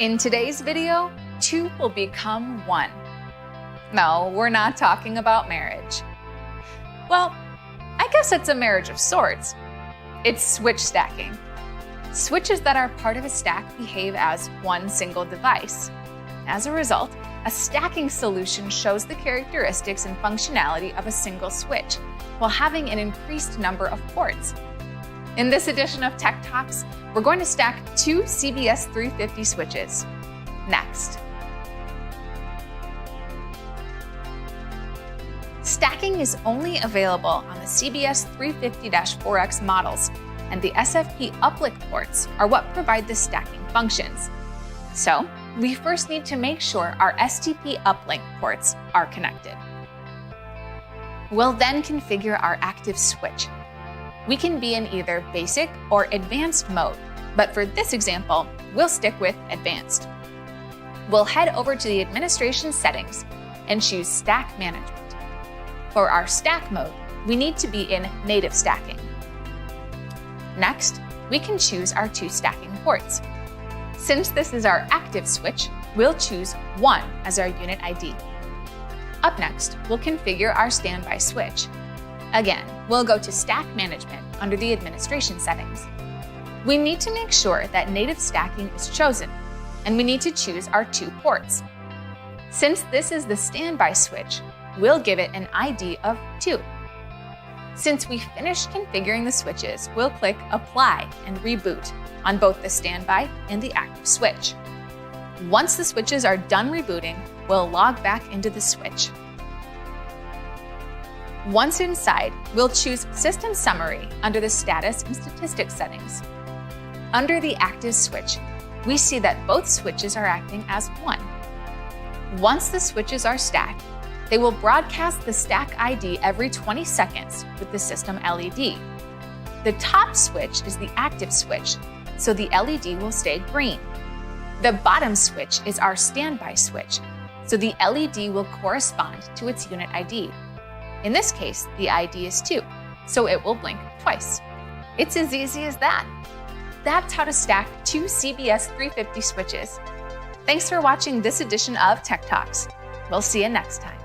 In today's video, two will become one. No, we're not talking about marriage. Well, I guess it's a marriage of sorts. It's switch stacking. Switches that are part of a stack behave as one single device. As a result, a stacking solution shows the characteristics and functionality of a single switch while having an increased number of ports. In this edition of Tech Talks, we're going to stack two CBS350 switches. Next. Stacking is only available on the CBS350-4X models, and the SFP uplink ports are what provide the stacking functions. So, we first need to make sure our STP uplink ports are connected. We'll then configure our active switch. We can be in either basic or advanced mode, but for this example, we'll stick with advanced. We'll head over to the administration settings and choose stack management. For our stack mode, we need to be in native stacking. Next, we can choose our two stacking ports. Since this is our active switch, we'll choose 1 as our unit ID. Up next, we'll configure our standby switch. Again, we'll go to Stack Management under the Administration settings. We need to make sure that native stacking is chosen, and we need to choose our 2 ports. Since this is the standby switch, we'll give it an ID of 2. Since we finished configuring the switches, we'll click Apply and Reboot on both the standby and the active switch. Once the switches are done rebooting, we'll log back into the switch. Once inside, we'll choose System Summary under the Status and Statistics settings. Under the active switch, we see that both switches are acting as one. Once the switches are stacked, they will broadcast the stack ID every 20 seconds with the system LED. The top switch is the active switch, so the LED will stay green. The bottom switch is our standby switch, so the LED will correspond to its unit ID. In this case, the ID is 2, so it will blink twice. It's as easy as that. That's how to stack two CBS350 switches. Thanks for watching this edition of Tech Talks. We'll see you next time.